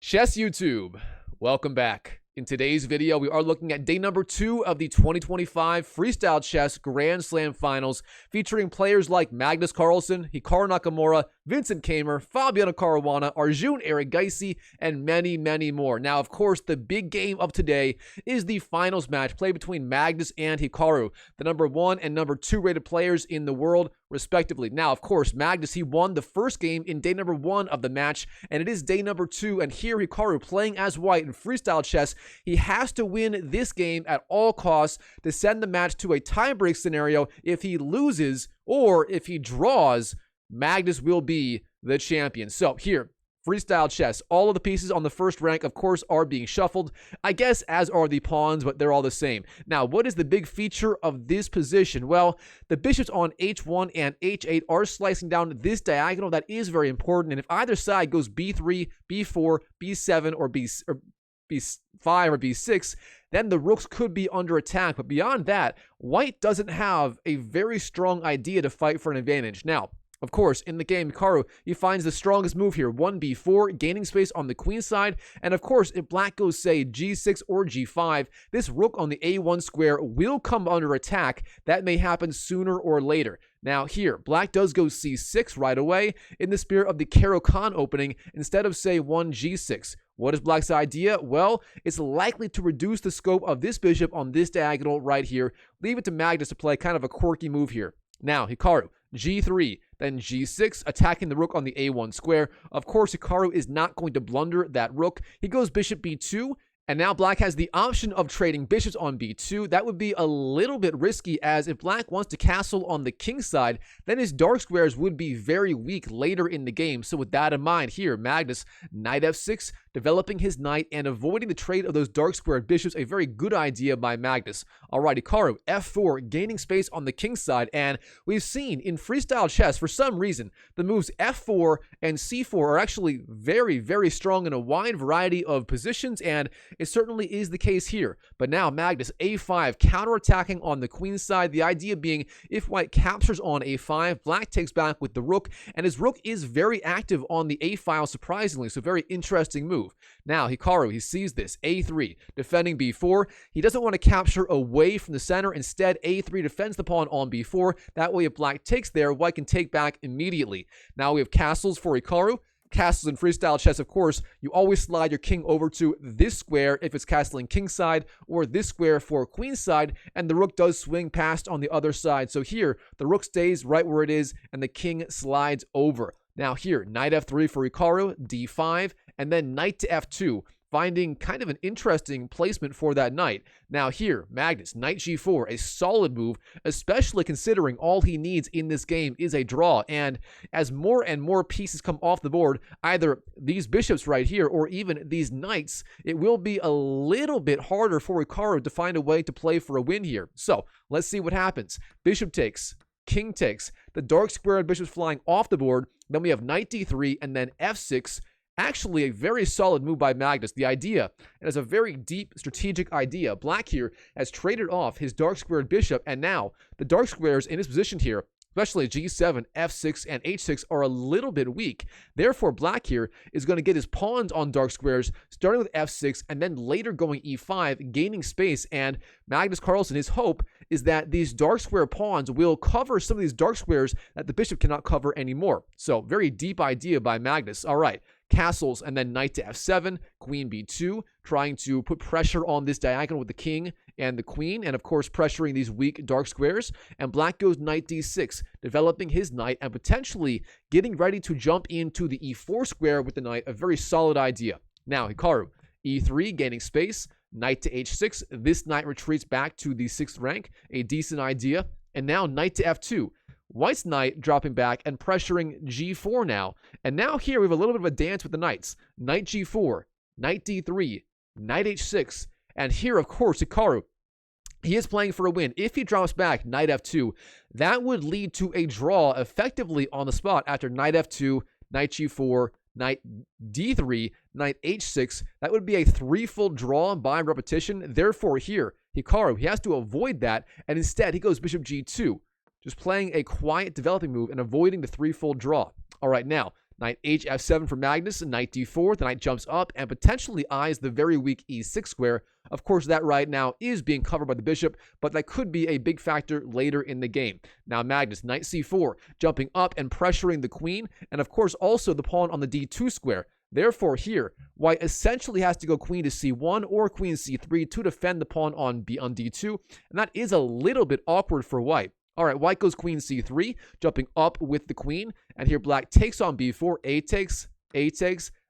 Chess YouTube, welcome back. In today's video, we are looking at day number 2 of the 2025 Freestyle Chess Grand Slam Finals, featuring players like Magnus Carlsen, Hikaru Nakamura, Vincent Keymer, Fabiano Caruana, Arjun Erigaisi, and many, many more. Now, of course, the big game of today is the finals match played between Magnus and Hikaru, the number 1 and number 2 rated players in the world, respectively. Now, of course, Magnus, he won the first game in day number 1 of the match, and it is day number 2, and here Hikaru, playing as white in freestyle chess, he has to win this game at all costs to send the match to a tiebreak scenario. If he loses or if he draws, Magnus will be the champion. So here, freestyle chess, all of the pieces on the first rank, of course, are being shuffled, I guess, as are the pawns, but they're all the same. Now, what is the big feature of this position? Well, the bishops on h1 and h8 are slicing down this diagonal. That is very important, and if either side goes b3, b4, b7, or b5 or b6, then the rooks could be under attack. But beyond that, white doesn't have a very strong idea to fight for an advantage. Now, of course, in the game, Hikaru, he finds the strongest move here, 1b4, gaining space on the queen side. And of course, if black goes, say, g6 or g5, this rook on the a1 square will come under attack. That may happen sooner or later. Now here, black does go c6 right away in the spirit of the Caro-Kann opening instead of, say, 1g6. What is black's idea? Well, it's likely to reduce the scope of this bishop on this diagonal right here. Leave it to Magnus to play kind of a quirky move here. Now, Hikaru, g3, then g6, attacking the rook on the a1 square. Of course, Hikaru is not going to blunder that rook. He goes bishop b2, and now black has the option of trading bishops on b2. That would be a little bit risky, as if black wants to castle on the king side, then his dark squares would be very weak later in the game. So with that in mind, here, Magnus, knight f6, developing his knight and avoiding the trade of those dark squared bishops, a very good idea by Magnus. Alright, Hikaru, f4, gaining space on the king side, and we've seen in freestyle chess, for some reason, the moves f4 and c4 are actually very, very strong in a wide variety of positions, and it certainly is the case here. But now Magnus, a5, counterattacking on the queen side, the idea being if white captures on a5, black takes back with the rook, and his rook is very active on the a file, surprisingly, so very interesting move. Now, Hikaru, he sees this, a3, defending b4. He doesn't want to capture away from the center. Instead, a3 defends the pawn on b4. That way, if black takes there, white can take back immediately. Now we have castles for Hikaru. Castles in freestyle chess, of course, you always slide your king over to this square if it's castling king side, or this square for queen side, and the rook does swing past on the other side. So here, the rook stays right where it is, and the king slides over. Now here, knight f3 for Hikaru, d5, and then knight to f2, finding kind of an interesting placement for that knight. Now here, Magnus, knight g4, a solid move, especially considering all he needs in this game is a draw. And as more and more pieces come off the board, either these bishops right here or even these knights, it will be a little bit harder for Hikaru to find a way to play for a win here. So let's see what happens. Bishop takes, king takes, the dark squared bishops flying off the board. Then we have knight d3 and then f6. Actually, a very solid move by Magnus. The idea, and it's a very deep strategic idea. Black here has traded off his dark squared bishop, and now the dark squares in his position here, especially g7, f6, and h6, are a little bit weak. Therefore, black here is going to get his pawns on dark squares, starting with f6, and then later going e5, gaining space. And Magnus Carlsen, his hope is that these dark square pawns will cover some of these dark squares that the bishop cannot cover anymore. So, very deep idea by Magnus. All right. Castles, and then knight to f7, queen b2, trying to put pressure on this diagonal with the king and the queen, and of course pressuring these weak dark squares. And black goes knight d6, developing his knight and potentially getting ready to jump into the e4 square with the knight, a very solid idea. Now, Hikaru, e3, gaining space, knight to h6, this knight retreats back to the 6th rank, a decent idea. And now knight to f2. White's knight dropping back and pressuring g4 now. And now here we have a little bit of a dance with the knights. Knight g4, knight d3, knight h6. And here, of course, Hikaru, he is playing for a win. If he drops back knight f2, that would lead to a draw effectively on the spot after knight f2, knight g4, knight d3, knight h6. That would be a threefold draw by repetition. Therefore, here, Hikaru, he has to avoid that, and instead he goes bishop g2. Just playing a quiet developing move and avoiding the threefold draw. All right, now, Knight hf7 for Magnus, and knight d4. The knight jumps up and potentially eyes the very weak e6 square. Of course, that right now is being covered by the bishop, but that could be a big factor later in the game. Now Magnus, knight c4, jumping up and pressuring the queen, and of course also the pawn on the d2 square. Therefore here, white essentially has to go queen to c1 or queen c3 to defend the pawn on d2, and that is a little bit awkward for white. All right, white goes queen c3, jumping up with the queen, and here black takes on b4, a takes,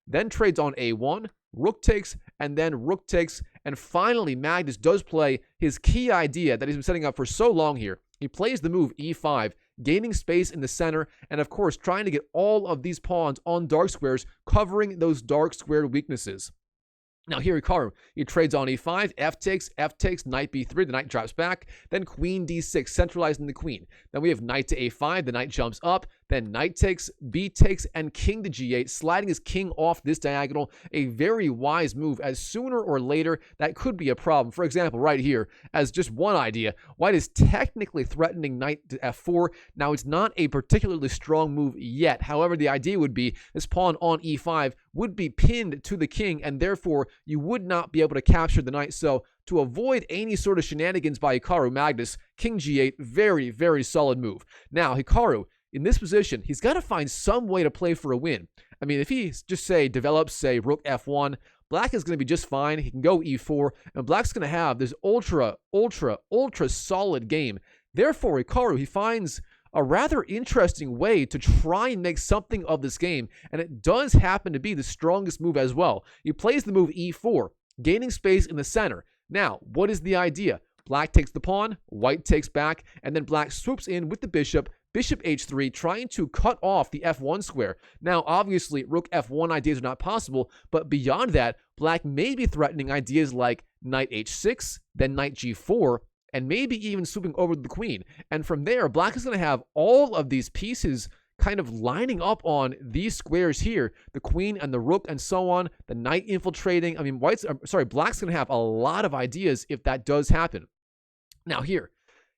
then trades on a1, rook takes, and then rook takes, and finally Magnus does play his key idea that he's been setting up for so long here. He plays the move e5, gaining space in the center, and of course trying to get all of these pawns on dark squares, covering those dark square weaknesses. Now here Hikaru, he trades on e5, f takes, knight b3, the knight drops back, then queen d6, centralizing the queen. Then we have knight to a5, the knight jumps up, then knight takes, b takes, and king to g8, sliding his king off this diagonal. A very wise move, as sooner or later that could be a problem. For example, right here, as just one idea, white is technically threatening knight to f4. Now it's not a particularly strong move yet. However, the idea would be this pawn on e5 would be pinned to the king, and therefore you would not be able to capture the knight. So to avoid any sort of shenanigans by Hikaru, Magnus, king g8, very, very solid move. Now Hikaru, in this position, he's got to find some way to play for a win. I mean, if he just develops, rook f1, black is going to be just fine. He can go e4, and black's going to have this ultra solid game. Therefore, Hikaru, he finds a rather interesting way to try and make something of this game, and it does happen to be the strongest move as well. He plays the move e4, gaining space in the center. Now, what is the idea? Black takes the pawn, white takes back, and then black swoops in with the bishop h3, trying to cut off the f1 square. Now, obviously, rook f1 ideas are not possible, but beyond that, black may be threatening ideas like knight h6, then knight g4, and maybe even swooping over the queen. And from there, black is going to have all of these pieces kind of lining up on these squares here, the queen and the rook and so on, the knight infiltrating. I mean, black's going to have a lot of ideas if that does happen. Now here,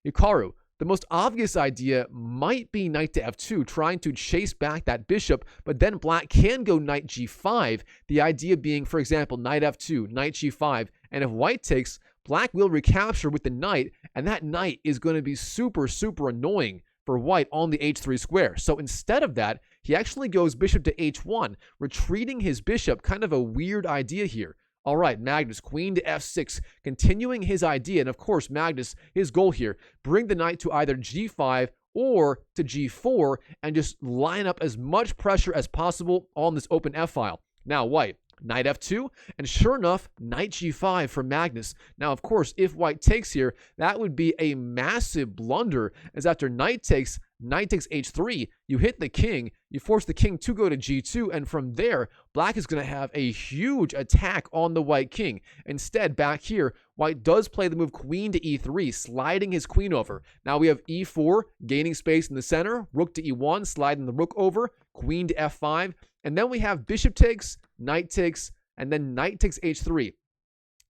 Hikaru, the most obvious idea might be knight to f2, trying to chase back that bishop, but then black can go knight g5, the idea being, for example, knight f2, knight g5, and if white takes, black will recapture with the knight, and that knight is going to be super annoying for white on the h3 square. So instead of that, he actually goes bishop to h1, retreating his bishop, kind of a weird idea here. All right, Magnus, queen to f6, continuing his idea, and of course, Magnus, his goal here, bring the knight to either g5 or to g4, and just line up as much pressure as possible on this open f-file. Now, white, knight f2, and sure enough, knight g5 for Magnus. Now, of course, if white takes here, that would be a massive blunder, as after knight takes h3, you hit the king, you force the king to go to g2, and from there, black is going to have a huge attack on the white king. Instead, back here, white does play the move queen to e3, sliding his queen over. Now we have e4, gaining space in the center, rook to e1, sliding the rook over, queen to f5, and then we have bishop takes, and then knight takes h3.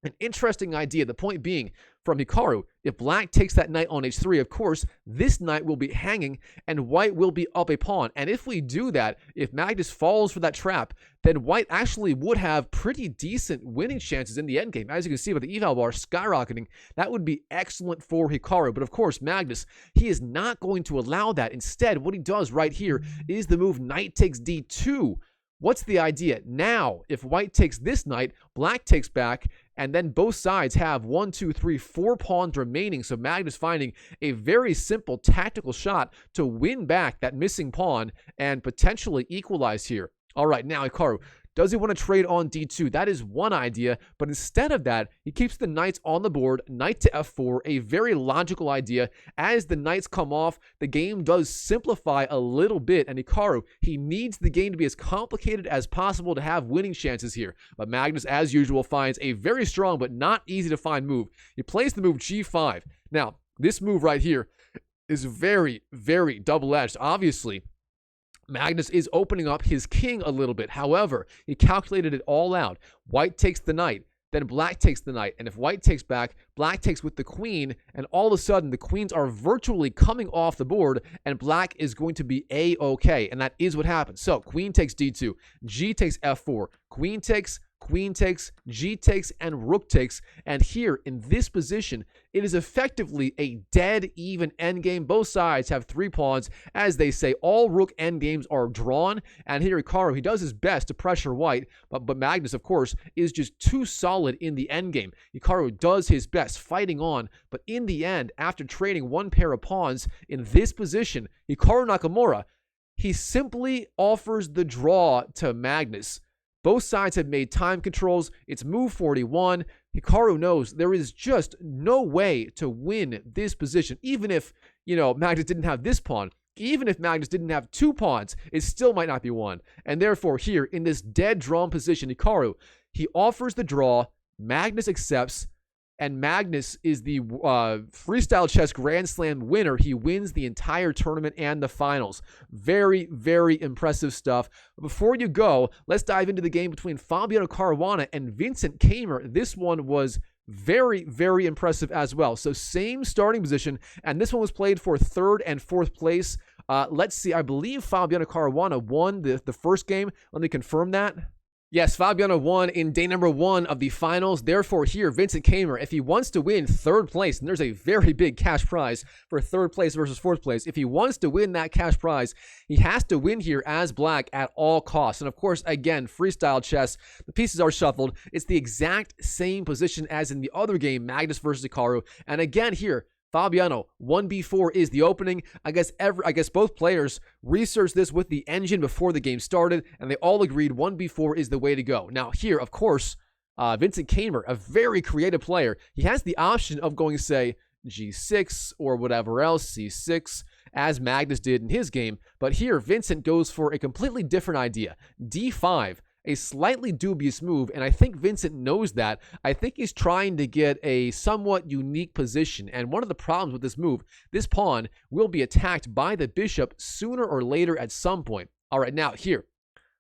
An interesting idea, the point being, from Hikaru, if black takes that knight on h3, of course, this knight will be hanging and white will be up a pawn. And if we do that, if Magnus falls for that trap, then white actually would have pretty decent winning chances in the endgame. As you can see with the eval bar skyrocketing, that would be excellent for Hikaru. But of course, Magnus, he is not going to allow that. Instead, what he does right here is the move knight takes d2. What's the idea? Now, if white takes this knight, black takes back, and then both sides have 1, 2, 3, 4 pawns remaining. So Magnus finding a very simple tactical shot to win back that missing pawn and potentially equalize here. All right, now Hikaru, does he want to trade on d2? That is one idea, but instead of that, he keeps the knights on the board, knight to f4, a very logical idea. As the knights come off, the game does simplify a little bit, and Hikaru, he needs the game to be as complicated as possible to have winning chances here. But Magnus, as usual, finds a very strong but not easy to find move. He plays the move g5. Now, this move right here is very, very double-edged. Obviously, Magnus is opening up his king a little bit. However, he calculated it all out. White takes the knight. then black takes the knight. And if white takes back, black takes with the queen, and all of a sudden the queens are virtually coming off the board, and black is going to be A-okay, and that is what happens. So queen takes D2, G takes F4, queen takes, G takes, and rook takes. And here in this position, it is effectively a dead even endgame. Both sides have 3 pawns. As they say, all rook endgames are drawn. And here Hikaru, he does his best to pressure white, but Magnus, of course, is just too solid in the endgame. Hikaru does his best fighting on, but in the end, after trading 1 pair of pawns in this position, Hikaru Nakamura, he simply offers the draw to Magnus. Both sides have made time controls. It's move 41. Hikaru knows there is just no way to win this position. Even if, Magnus didn't have this pawn, even if Magnus didn't have 2 pawns, it still might not be won. And therefore here, in this dead drawn position, Hikaru, he offers the draw, Magnus accepts, and Magnus is the Freestyle Chess Grand Slam winner. He wins the entire tournament and the finals. Very, very impressive stuff. But before you go, let's dive into the game between Fabiano Caruana and Vincent Keymer. This one was very, very impressive as well. So same starting position, and this one was played for 3rd and 4th place. Let's see. I believe Fabiano Caruana won the first game. Let me confirm that. Yes, Fabiano won in day number 1 of the finals. Therefore, here, Vincent Keymer, if he wants to win 3rd place, and there's a very big cash prize for 3rd place versus 4th place, if he wants to win that cash prize, he has to win here as black at all costs. And of course, again, freestyle chess, the pieces are shuffled. It's the exact same position as in the other game, Magnus versus Hikaru. And again here, Fabiano, 1b4 is the opening. I guess both players researched this with the engine before the game started, and they all agreed 1b4 is the way to go. Now here, of course, Vincent Keymer, a very creative player, he has the option of going, say, g6 or whatever else, c6, as Magnus did in his game. But here, Vincent goes for a completely different idea, d5. A slightly dubious move, and I think Vincent knows that. I think he's trying to get a somewhat unique position, and one of the problems with this move, this pawn will be attacked by the bishop sooner or later at some point. All right, now here,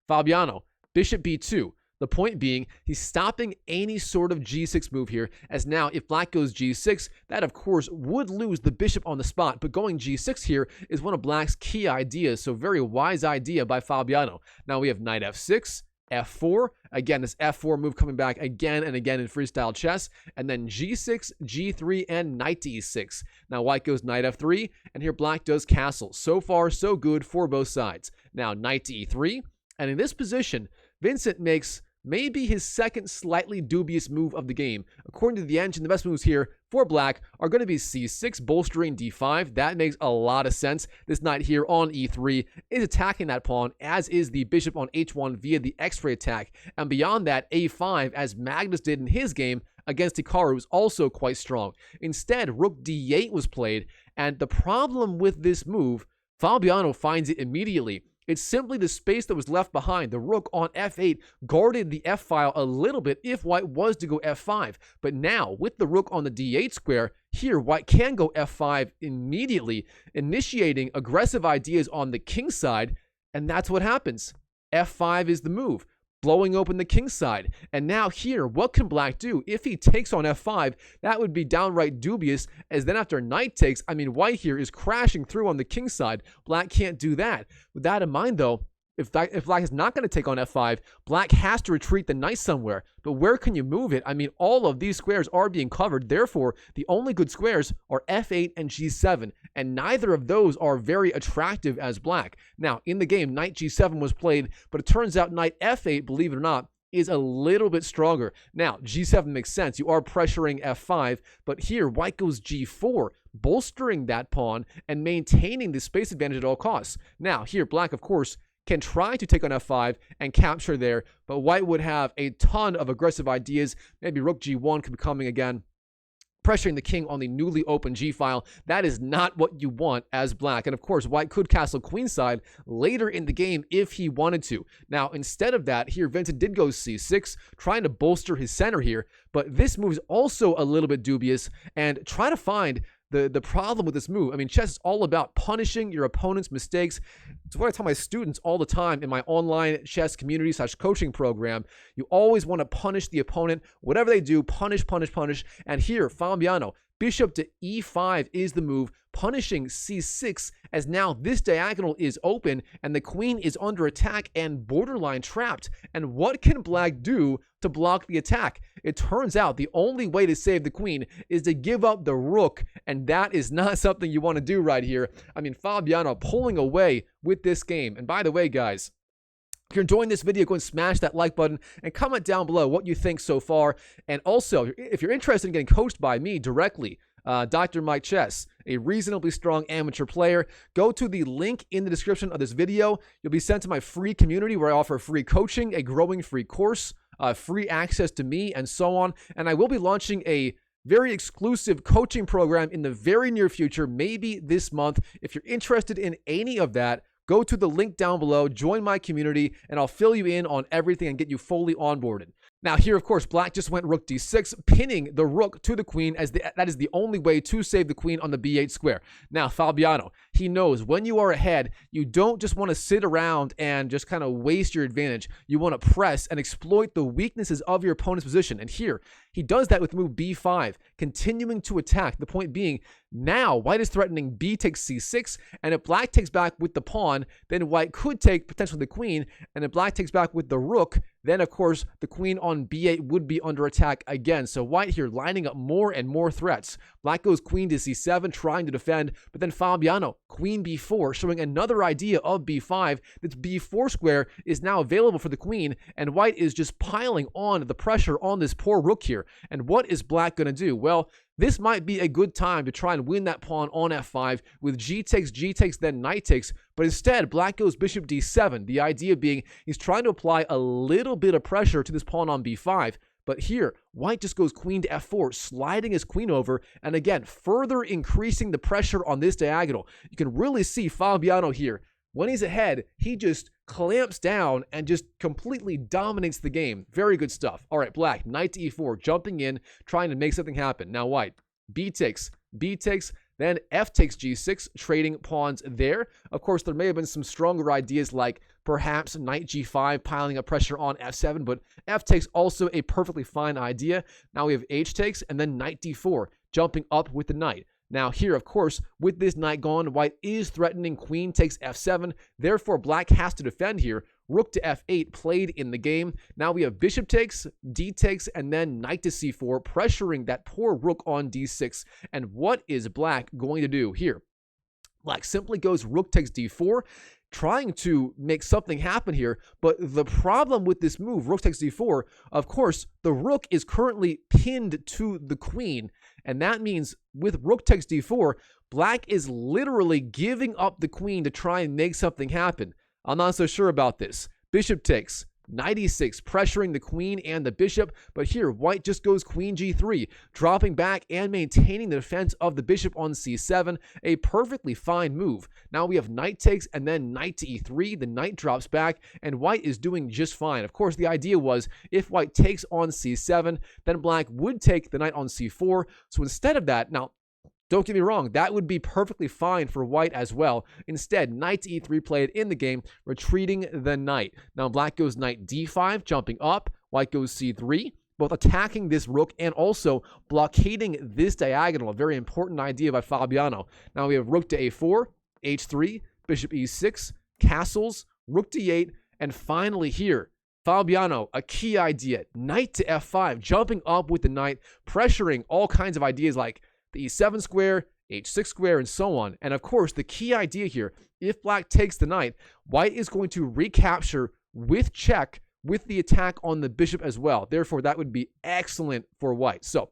Fabiano, bishop b2. The point being, he's stopping any sort of g6 move here, as now if black goes g6, that of course would lose the bishop on the spot, but going g6 here is one of black's key ideas, so very wise idea by Fabiano. Now we have knight f6, f4. Again, this f4 move coming back again and again in freestyle chess. And then g6, g3, and knight to e6. Now white goes knight f3, and here black does castle. So far, so good for both sides. Now knight to e3. And in this position, Vincent makes maybe his second slightly dubious move of the game. According to the engine, the best moves here for black are going to be c6, bolstering d5. That makes a lot of sense. This knight here on e3 is attacking that pawn, as is the bishop on h1 via the x-ray attack. And beyond that, a5, as Magnus did in his game against Hikaru, was also quite strong. Instead, rook d8 was played, and the problem with this move, Fabiano finds it immediately. It's simply the space that was left behind. The rook on f8 guarded the f-file a little bit if white was to go f5. But now, with the rook on the d8 square, here white can go f5 immediately, initiating aggressive ideas on the king side, and that's what happens. f5 is the move, blowing open the king side. And now here, what can black do? If he takes on f5, that would be downright dubious, as then after knight takes, white here is crashing through on the king side. Black can't do that. With that in mind, though, if black is not going to take on f5, black has to retreat the knight somewhere. But where can you move it? All of these squares are being covered. Therefore, the only good squares are f8 and g7, and neither of those are very attractive as black. Now, in the game, knight g7 was played, but it turns out knight f8, believe it or not, is a little bit stronger. Now, g7 makes sense. You are pressuring f5, but here, white goes g4, bolstering that pawn and maintaining the space advantage at all costs. Now, here, black, of course, can try to take on f5 and capture there, but white would have a ton of aggressive ideas. Maybe rook g1 could be coming again, pressuring the king on the newly open g-file. That is not what you want as black. And of course, white could castle queenside later in the game if he wanted to. Now, instead of that, here Vincent did go c6, trying to bolster his center here, but this move is also a little bit dubious, and try to find the problem with this move, I mean, chess is all about punishing your opponent's mistakes. It's what I tell my students all the time in my online chess community / coaching program. You always want to punish the opponent. Whatever they do, punish, punish, punish. And here, Fabiano, bishop to e5 is the move, punishing c6, as now this diagonal is open and the queen is under attack and borderline trapped. And what can black do to block the attack? It turns out the only way to save the queen is to give up the rook, and that is not something you want to do right here. I mean, Fabiano pulling away with this game. And by the way, guys, if you're enjoying this video, go and smash that like button and comment down below what you think so far. And also, if you're interested in getting coached by me directly, Dr. Mike Chess, a reasonably strong amateur player, go to the link in the description of this video. You'll be sent to my free community where I offer free coaching, a growing free course, free access to me, and so on. And I will be launching a very exclusive coaching program in the very near future, maybe this month. If you're interested in any of that, go to the link down below, join my community, and I'll fill you in on everything and get you fully onboarded. Now here, of course, black just went rook d6, pinning the rook to the queen, as that is the only way to save the queen on the b8 square. Now, Fabiano, he knows when you are ahead, you don't just want to sit around and just kind of waste your advantage. You want to press and exploit the weaknesses of your opponent's position. And here, he does that with move b5, continuing to attack. The point being, now white is threatening b takes c6, and if black takes back with the pawn, then white could take potentially the queen, and if black takes back with the rook, then of course the queen on b8 would be under attack again. So white here lining up more and more threats. Black goes queen to c7, trying to defend, but then Fabiano, queen b4, showing another idea of b5. This b4 square is now available for the queen, and white is just piling on the pressure on this poor rook here. And what is black going to do? Well, this might be a good time to try and win that pawn on f5 with g takes, then knight takes. But instead, black goes bishop d7. The idea being he's trying to apply a little bit of pressure to this pawn on b5. But here, white just goes queen to f4, sliding his queen over, and again, further increasing the pressure on this diagonal. You can really see Fabiano here. When he's ahead, he just clamps down and just completely dominates the game. Very good stuff. All right, black, knight to e4, jumping in, trying to make something happen. Now white, b takes, then f takes g6, trading pawns there. Of course, there may have been some stronger ideas like perhaps knight g5, piling up pressure on f7, but f takes also a perfectly fine idea. Now we have h takes, and then knight d4, jumping up with the knight. Now here, of course, with this knight gone, white is threatening queen takes f7. Therefore, black has to defend here. Rook to f8 played in the game. Now we have bishop takes, d takes, and then knight to c4, pressuring that poor rook on d6. And what is black going to do here? Black simply goes rook takes d4, trying to make something happen here. But the problem with this move, rook takes d4, of course, the rook is currently pinned to the queen. And that means with rook takes d4, black is literally giving up the queen to try and make something happen. I'm not so sure about this. Bishop takes, knight e6, pressuring the queen and the bishop. But here, white just goes queen g3, dropping back and maintaining the defense of the bishop on c7. A perfectly fine move. Now we have knight takes and then knight to e3. The knight drops back, and white is doing just fine. Of course, the idea was if white takes on c7, then black would take the knight on c4. So instead of that, now, don't get me wrong, that would be perfectly fine for white as well. Instead, knight to e3 played in the game, retreating the knight. Now black goes knight d5, jumping up. White goes c3, both attacking this rook and also blockading this diagonal. A very important idea by Fabiano. Now we have rook to a4, h3, bishop e6, castles, rook d8, and finally here, Fabiano, a key idea, knight to f5, jumping up with the knight, pressuring all kinds of ideas like the e7 square, h6 square, and so on. And of course, the key idea here, if black takes the knight, white is going to recapture with check with the attack on the bishop as well. Therefore, that would be excellent for white. So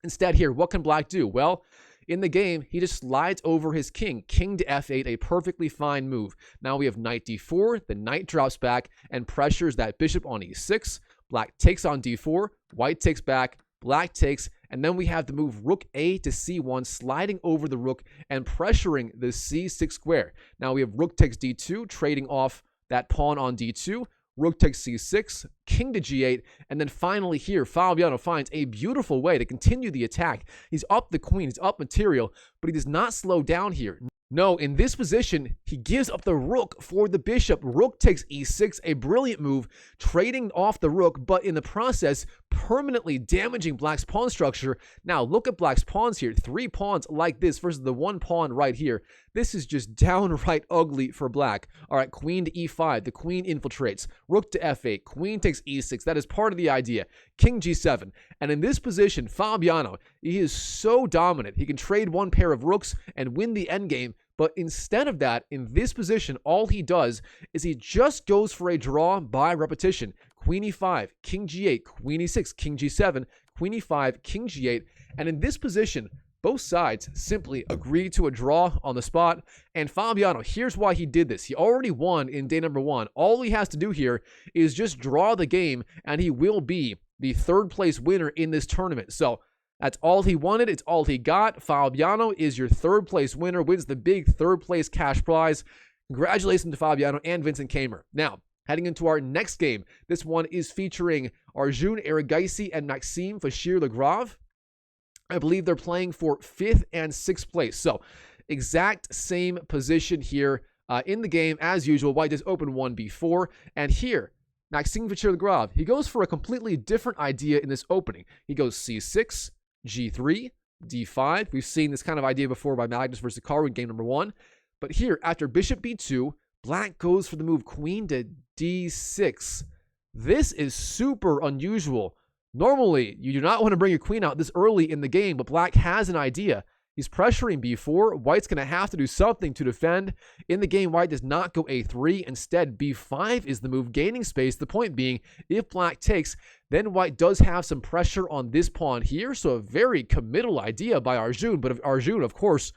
instead here, what can black do? Well, in the game, he just slides over his king. King to f8, a perfectly fine move. Now we have knight d4. The knight drops back and pressures that bishop on e6. Black takes on d4. White takes back. Black takes, and then we have the move rook a to c1, sliding over the rook and pressuring the c6 square. Now we have rook takes d2, trading off that pawn on d2. rook takes c6, king to g8, and then finally here, Fabiano finds a beautiful way to continue the attack. He's up the queen, he's up material, but he does not slow down here. No, in this position, he gives up the rook for the bishop. Rook takes e6, a brilliant move, trading off the rook, but in the process, permanently damaging black's pawn structure. Now, look at black's pawns here. 3 pawns like this versus the 1 pawn right here. This is just downright ugly for black. All right, queen to e5. The queen infiltrates. Rook to f8. Queen takes e6. That is part of the idea. King g7. And in this position, Fabiano, he is so dominant. He can trade 1 pair of rooks and win the endgame. But instead of that, in this position, all he does is he just goes for a draw by repetition. Queen e5, king g8, queen e6, king g7, queen e5, king g8. And in this position, both sides simply agree to a draw on the spot. And Fabiano, here's why he did this. He already won in day number 1. All he has to do here is just draw the game, and he will be the 3rd place winner in this tournament. So that's all he wanted. It's all he got. Fabiano is your 3rd place winner, wins the big 3rd place cash prize. Congratulations to Fabiano and Vincent Keymer. Now, heading into our next game, this one is featuring Arjun Erigaisi and Maxime Vachier-Lagrave. I believe they're playing for 5th and 6th place. So, exact same position here in the game as usual. White does open 1b4. And here, Maxime Vachier-Lagrave, he goes for a completely different idea in this opening. He goes c6, g3, d5. We've seen this kind of idea before by Magnus versus Hikaru in game number 1. But here, after bishop b2, black goes for the move queen to d6. This is super unusual. Normally, you do not want to bring your queen out this early in the game, but black has an idea. He's pressuring b4. White's going to have to do something to defend. In the game, white does not go a3. Instead, b5 is the move, gaining space. The point being, if black takes, then white does have some pressure on this pawn here. So a very committal idea by Arjun. But Arjun, of course,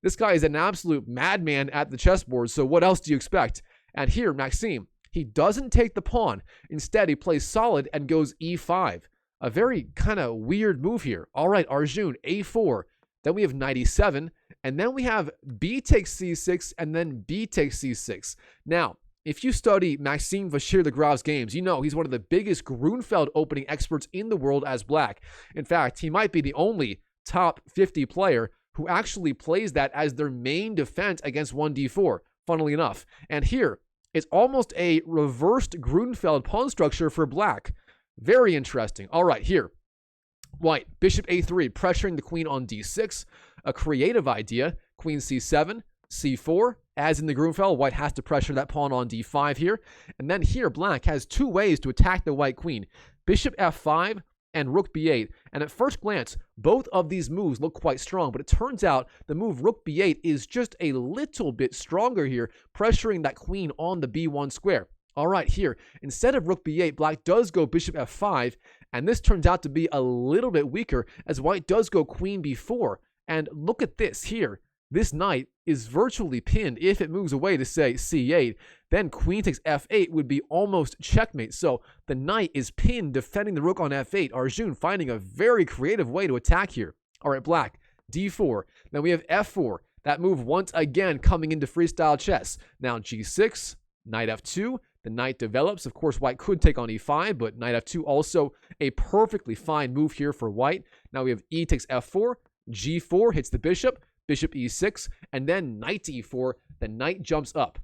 this guy is an absolute madman at the chessboard. So what else do you expect? And here, Maxime, he doesn't take the pawn. Instead, he plays solid and goes e5. A very kind of weird move here. All right, Arjun, a4. Then we have knight e7, and then we have b takes c6, and then b takes c6. Now, if you study Maxime Vachier-Lagrave's games, you know he's one of the biggest Grunfeld opening experts in the world as black. In fact, he might be the only top 50 player who actually plays that as their main defense against 1d4, funnily enough. And here, it's almost a reversed Grunfeld pawn structure for black. Very interesting. All right, here. White, bishop a3, pressuring the queen on d6. A creative idea. Queen c7, c4. As in the Grunfeld, white has to pressure that pawn on d5 here. And then here, black has 2 ways to attack the white queen. Bishop f5 and rook b8. And at first glance, both of these moves look quite strong. But it turns out the move rook b8 is just a little bit stronger here, pressuring that queen on the b1 square. All right, here, instead of rook b8, black does go bishop f5, and this turns out to be a little bit weaker as white does go queen b4. And look at this here. This knight is virtually pinned. If it moves away to, say, c8, then queen takes f8 would be almost checkmate. So the knight is pinned, defending the rook on f8. Arjun finding a very creative way to attack here. All right, black, d4. Then we have f4. That move once again coming into freestyle chess. Now g6, knight f2. The knight develops. Of course, white could take on e5, but knight f2 also a perfectly fine move here for white. Now we have e takes f4, g4 hits the bishop, bishop e6, and then knight to e4. The knight jumps up.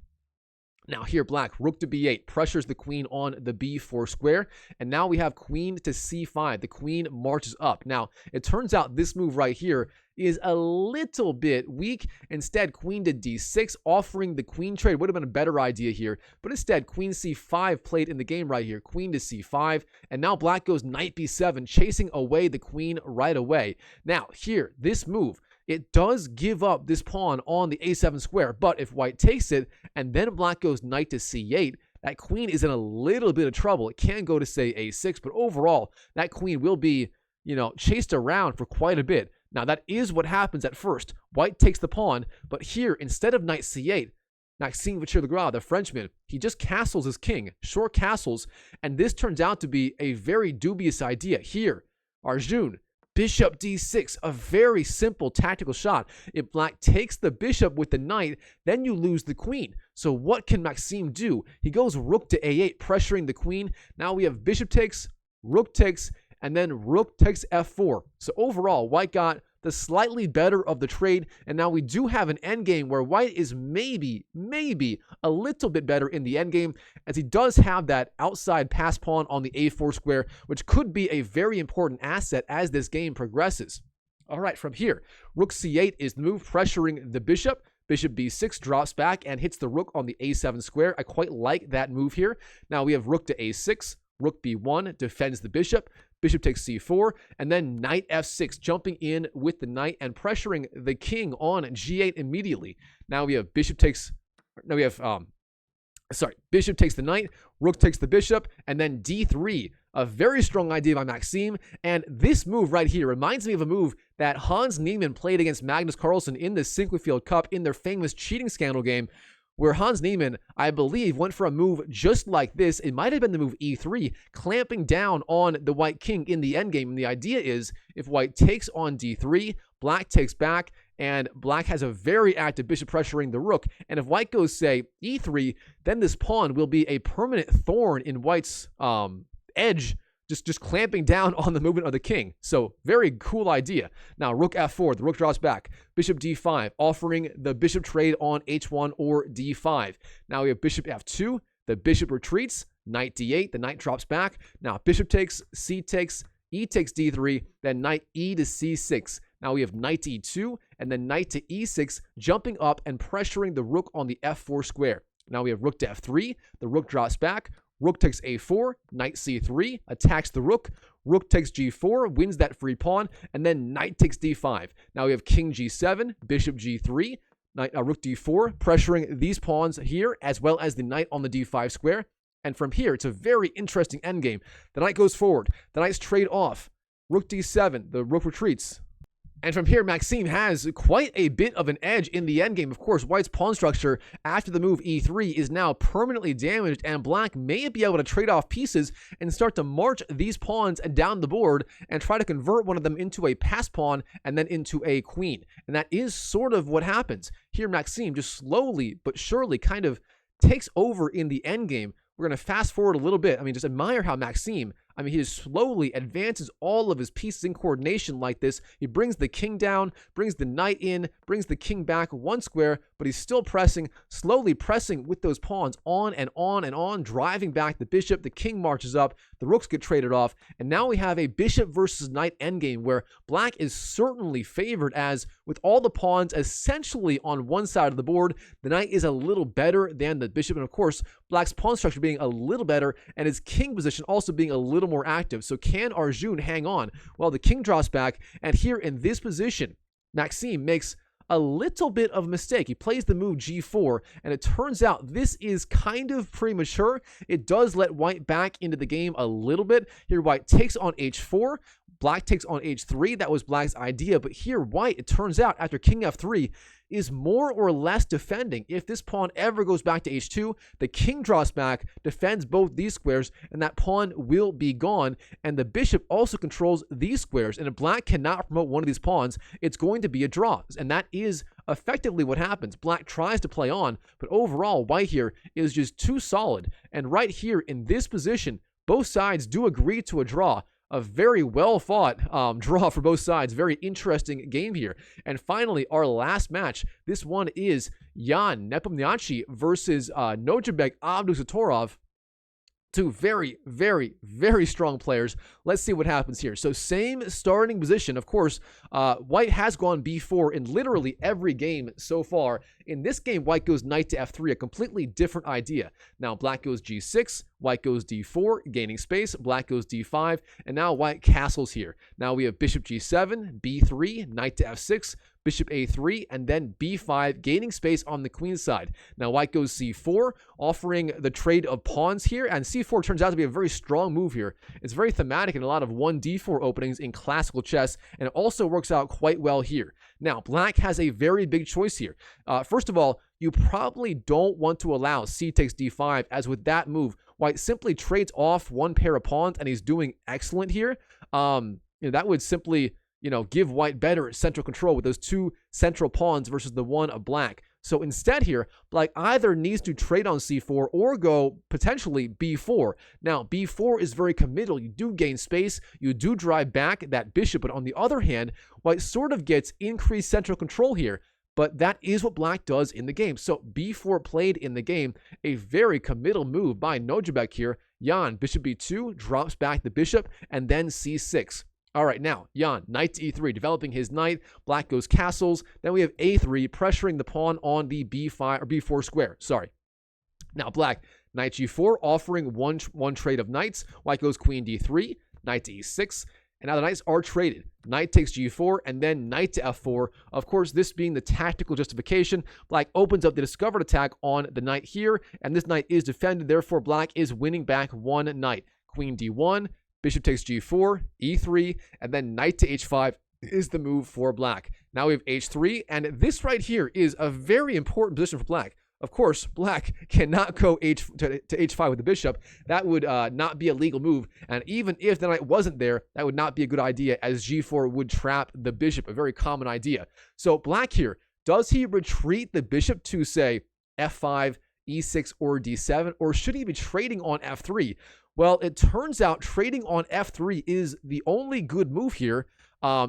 Now here, black, rook to b8, pressures the queen on the b4 square. And now we have queen to c5. The queen marches up. Now, it turns out this move right here is a little bit weak. Instead, queen to d6, offering the queen trade would have been a better idea here. But instead, queen c5 played in the game right here. Queen to c5. And now black goes knight b7, chasing away the queen right away. Now, here, this move, it does give up this pawn on the a7 square, but if white takes it and then black goes knight to c8, that queen is in a little bit of trouble. It can go to, say, a6, but overall, that queen will be, chased around for quite a bit. Now, that is what happens at first. White takes the pawn, but here, instead of knight c8, Maxime Vachier-Lagrave, the Frenchman, he just castles his king, short castles, and this turns out to be a very dubious idea. Here, Arjun, bishop d6, a very simple tactical shot. If black takes the bishop with the knight, then you lose the queen. So what can Maxime do? He goes rook to a8, pressuring the queen. Now we have bishop takes, and then rook takes f4. So overall, white got the slightly better of the trade, and now we do have an endgame where white is maybe a little bit better in the endgame, as he does have that outside pass pawn on the a4 square, which could be a very important asset as this game progresses. All right, from here, rook c8 is the move, pressuring the bishop. Bishop b6 drops back and hits the rook on the a7 square. I quite like that move here. Now we have rook to a6, rook b1 defends the bishop. Bishop takes c4, and then knight f6, jumping in with the knight and pressuring the king on g8 immediately. Now we have bishop takes the knight, rook takes the bishop, and then d3. A very strong idea by Maxime, and this move right here reminds me of a move that Hans Niemann played against Magnus Carlsen in the Sinquefield Cup in their famous cheating scandal game, where Hans Niemann, I believe, went for a move just like this. It might have been the move e3, clamping down on the white king in the endgame. And the idea is, if white takes on d3, black takes back, and black has a very active bishop pressuring the rook. And if white goes, say, e3, then this pawn will be a permanent thorn in white's edge, just clamping down on the movement of the king. So very cool idea. Now rook f4, the rook drops back. Bishop d5, offering the bishop trade on h1 or d5. Now we have bishop f2, the bishop retreats, knight d8, the knight drops back. Now bishop takes, c takes, e takes d3, then knight e to c6. Now we have knight to e2, and then knight to e6, jumping up and pressuring the rook on the f4 square. Now we have rook to f3, the rook drops back. Rook takes a4, knight c3, attacks the rook. Rook takes g4, wins that free pawn, and then knight takes d5. Now we have king g7, bishop g3, rook d4, pressuring these pawns here, as well as the knight on the d5 square. And from here, it's a very interesting endgame. The knight goes forward. The knights trade off. Rook d7, the rook retreats. And from here, Maxime has quite a bit of an edge in the endgame. Of course, white's pawn structure after the move e3 is now permanently damaged, and black may be able to trade off pieces and start to march these pawns down the board and try to convert one of them into a pass pawn and then into a queen. And that is sort of what happens. Here, Maxime just slowly but surely kind of takes over in the endgame. We're going to fast forward a little bit. I mean, just admire how Maxime, he just slowly advances all of his pieces in coordination like this. He brings the king down, brings the knight in, brings the king back one square, but he's still pressing, slowly pressing with those pawns on and on and on, driving back the bishop. The king marches up, the rooks get traded off, and now we have a bishop versus knight endgame where black is certainly favored, as with all the pawns essentially on one side of the board, the knight is a little better than the bishop, and of course, black's pawn structure being a little better and his king position also being a little more active. So can Arjun hang on? Well, the king drops back, and here in this position, Maxime makes a little bit of a mistake. He plays the move g4, and it turns out this is kind of premature. It does let white back into the game a little bit. Here, white takes on h4. Black takes on h3. That was black's idea, but here white, it turns out, after king f3, is more or less defending. If this pawn ever goes back to h2, the king drops back, defends both these squares, and that pawn will be gone. And the bishop also controls these squares, and if black cannot promote one of these pawns, it's going to be a draw. And that is effectively what happens. Black tries to play on, but overall, white here is just too solid. And right here in this position, both sides do agree to a draw. A very well-fought draw for both sides. Very interesting game here. And finally, our last match. This one is Jan Nepomniachtchi versus Nojibek Abdusattorov. Two very, very, very strong players. Let's see what happens here. So same starting position. Of course, white has gone b4 in literally every game so far. In this game, white goes knight to f3, a completely different idea. Now black goes g6, white goes d4, gaining space, black goes d5, and now white castles here. Now we have bishop g7, b3, knight to f6, bishop a3, and then b5, gaining space on the queen side. Now white goes c4, offering the trade of pawns here, and c4 turns out to be a very strong move here. It's very thematic in a lot of 1d4 openings in classical chess, and it also works out quite well here. Now black has a very big choice here. First of all, you probably don't want to allow c takes d5, as with that move, white simply trades off one pair of pawns, and he's doing excellent here. That would simply give white better central control with those two central pawns versus the one of black. So instead here, black either needs to trade on c4 or go potentially b4. Now, b4 is very committal. You do gain space. You do drive back that bishop. But on the other hand, white sort of gets increased central control here. But that is what black does in the game. So b4 played in the game, a very committal move by Nojabek here. Jan, bishop b2, drops back the bishop, and then c6. All right, now, Jan, knight to e3, developing his knight. Black goes castles. Then we have a3, pressuring the pawn on the b5 or b4 square. Sorry. Now, black, knight g4, offering one trade of knights. White goes queen d3, knight to e6. And now the knights are traded. Knight takes g4, and then knight to f4. Of course, this being the tactical justification, black opens up the discovered attack on the knight here, and this knight is defended. Therefore, black is winning back one knight. Queen d1, bishop takes g4, e3, and then knight to h5 is the move for black. Now we have h3, and this right here is a very important position for black. Of course, black cannot go to h5 with the bishop. That would not be a legal move. And even if the knight wasn't there, that would not be a good idea, as g4 would trap the bishop, a very common idea. So black here, does he retreat the bishop to, say, f5, e6, or d7? Or should he be trading on f3? Well, it turns out trading on f3 is the only good move here.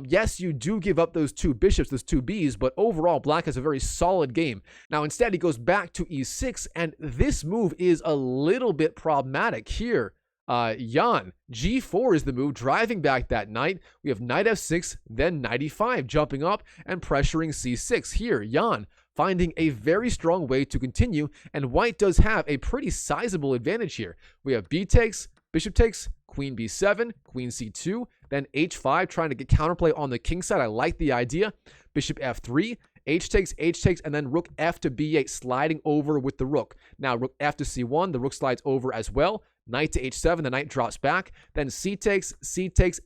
Yes, you do give up those two bishops, those two Bs, but overall, black has a very solid game. Now, instead, he goes back to e6, and this move is a little bit problematic here. Jan, g4 is the move, driving back that knight. We have knight f6, then knight e5, jumping up and pressuring c6. Here, Jan finding a very strong way to continue, and white does have a pretty sizable advantage here. We have b takes, bishop takes, queen b7, queen c2, then h5, trying to get counterplay on the king side. I like the idea. Bishop f3, h takes, and then rook f to b8, sliding over with the rook. Now, rook f to c1, the rook slides over as well. Knight to h7, the knight drops back. Then c takes,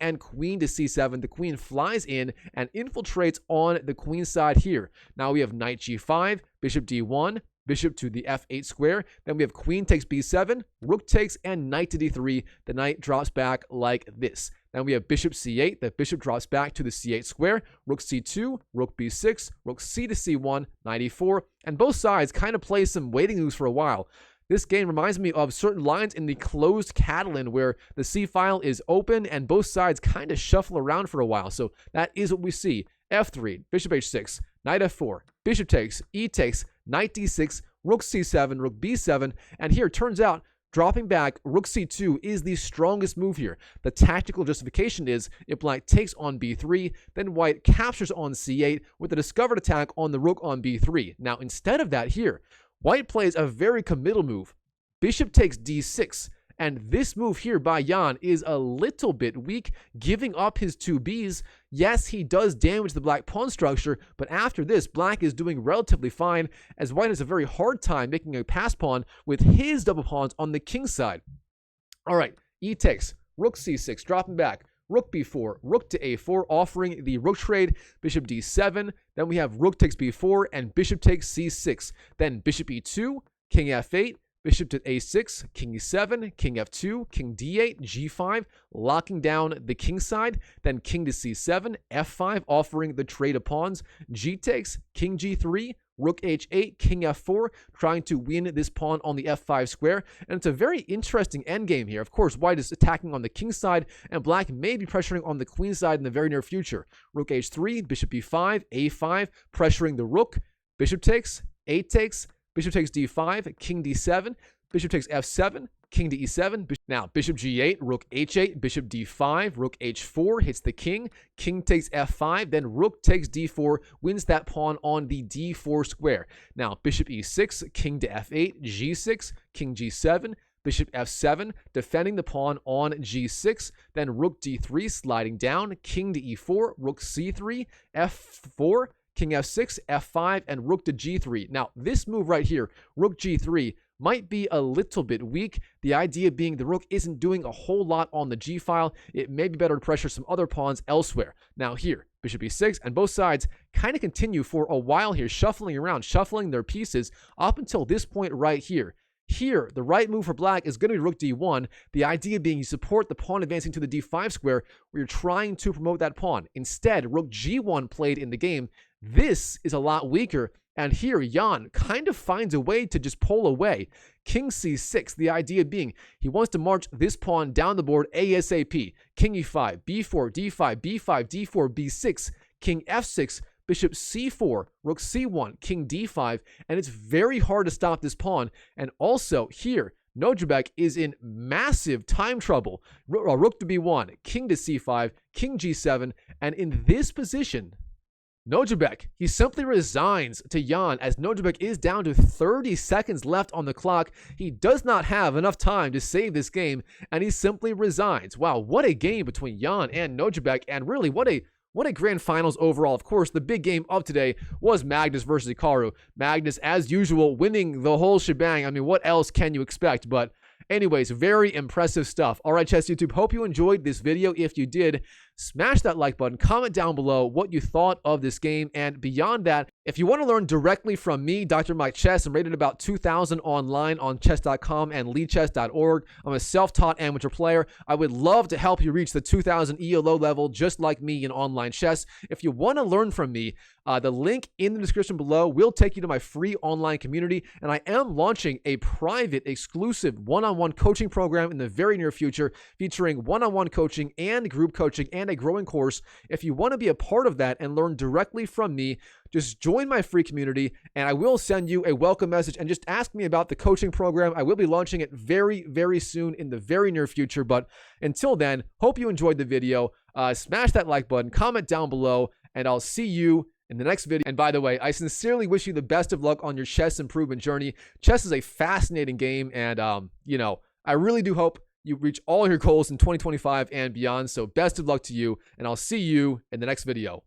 and queen to c7. The queen flies in and infiltrates on the queen side here. Now we have knight g5, bishop d1, bishop to the f8 square. Then we have queen takes b7, rook takes, and knight to d3. The knight drops back like this. Then we have bishop c8. The bishop drops back to the c8 square. Rook c2, rook b6, rook c to c1, knight e4. And both sides kind of play some waiting moves for a while. This game reminds me of certain lines in the closed Catalan where the c-file is open and both sides kind of shuffle around for a while. So that is what we see. f3, bishop h6, knight f4, bishop takes, e takes, knight d6, rook c7, rook b7, and here it turns out dropping back rook c2 is the strongest move here. The tactical justification is if black takes on b3, then white captures on c8 with a discovered attack on the rook on b3. Now, instead of that here, white plays a very committal move. Bishop takes d6, and this move here by Jan is a little bit weak, giving up his two Bs. Yes, he does damage the black pawn structure, but after this, black is doing relatively fine, as white has a very hard time making a pass pawn with his double pawns on the king side. All right, e takes, rook c6, dropping back. Rook b4, rook to a4, offering the rook trade, bishop d7. Then we have rook takes b4 and bishop takes c6. Then bishop e2, king f8, bishop to a6, king e7, king f2, king d8, g5, locking down the king side. Then king to c7, f5, offering the trade of pawns, g takes, king g3, rook h8, king f4, trying to win this pawn on the f5 square. And it's a very interesting endgame here. Of course, white is attacking on the king side, and black may be pressuring on the queen side in the very near future. Rook h3, bishop b5, a5, pressuring the rook. Bishop takes, a takes, bishop takes d5, king d7, bishop takes f7, king to e7. Now, bishop g8, rook h8, bishop d5, rook h4, hits the king. King takes f5, then rook takes d4, wins that pawn on the d4 square. Now, bishop e6, king to f8, g6, king g7, bishop f7, defending the pawn on g6. Then rook d3, sliding down, king to e4, rook c3, f4, king f6, f5, and rook to g3. Now, this move right here, rook g3, might be a little bit weak. The idea being the rook isn't doing a whole lot on the g file. It may be better to pressure some other pawns elsewhere. Now here, bishop e6, and both sides kind of continue for a while here, shuffling around, shuffling their pieces up until this point right here. Here, the right move for black is going to be rook d1, the idea being you support the pawn advancing to the d5 square where you're trying to promote that pawn. Instead, rook g1 played in the game. This is a lot weaker, And here, Jan kind of finds a way to just pull away. King c6, the idea being he wants to march this pawn down the board ASAP. King e5, b4, d5, b5, d4, b6, king f6, bishop c4, rook c1, king d5, and it's very hard to stop this pawn. And also here, Nojabek is in massive time trouble. Rook to b1, king to c5, king g7, and in this position, Nojabek, he simply resigns to Jan as Nojabek is down to 30 seconds left on the clock. He does not have enough time to save this game, and he simply resigns. Wow, what a game between Jan and Nojabek, and really what a grand finals overall. Of course, the big game of today was Magnus versus Hikaru. Magnus, as usual, winning the whole shebang. I mean, what else can you expect? But anyways, very impressive stuff. All right, Chess YouTube, hope you enjoyed this video. If you did, smash that like button, comment down below what you thought of this game, and beyond that, if you want to learn directly from me, Dr. Mike Chess, I'm rated about 2,000 online on chess.com and leadchess.org. I'm a self-taught amateur player. I would love to help you reach the 2,000 ELO level just like me in online chess. If you want to learn from me, the link in the description below will take you to my free online community, and I am launching a private, exclusive one-on-one coaching program in the very near future, featuring one-on-one coaching and group coaching and a growing course. If you want to be a part of that and learn directly from me, just join my free community, and I will send you a welcome message and just ask me about the coaching program. I will be launching it very, very soon in the very near future. But until then, hope you enjoyed the video. Smash that like button, comment down below, and I'll see you in the next video. And by the way, I sincerely wish you the best of luck on your chess improvement journey. Chess is a fascinating game, and you know, I really do hope you reach all your goals in 2025 and beyond. So best of luck to you, and I'll see you in the next video.